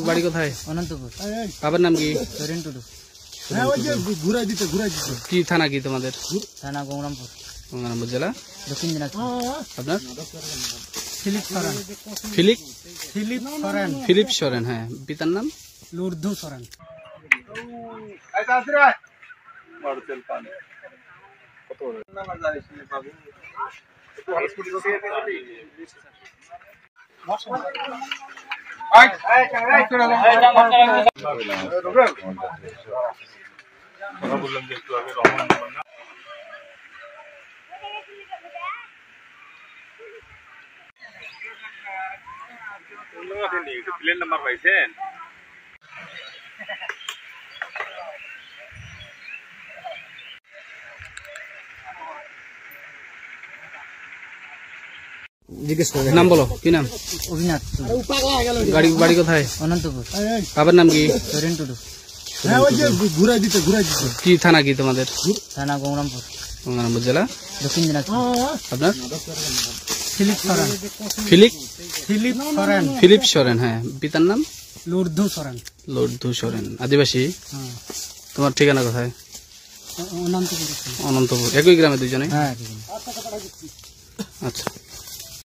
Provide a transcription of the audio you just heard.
বাড়ি কোথায়? অনন্তপুর। বাবার নাম কি? সরেন টুডু। কি থানা কি তোমাদের? থানা গঙ্গারামপুর। গঙ্গারামপুর জেলা, দক্ষিণ দিনাজপুর। আপনার? ফিলিপ সরেন। ফিলিপ সরেন। হ্যাঁ, পিতার নাম? লুর্ধু সরেন। প্লেন নাম্বার পাইছেন? নাম বলো, কি নাম? অভিনাথ। বাড়ি কোথায়? অনন্তপুর। বাবার নাম কি? সরেন টুডু। কি থানা কি তোমাদের? থানা গঙ্গারামপুর। গঙ্গারামপুর জেলা, দক্ষিণ দিনাজপুর। আপনার? ফিলিপ সরেন। ফিলিপ সরেন। হ্যাঁ, পিতার নাম? লুর্ধু সরেন। লুর্ধু সরেন। আদিবাসী? তোমার ঠিকানা কোথায়? অনন্তপুর। অনন্তপুর। একই গ্রামে দুইজনে? হ্যাঁ। আচ্ছা।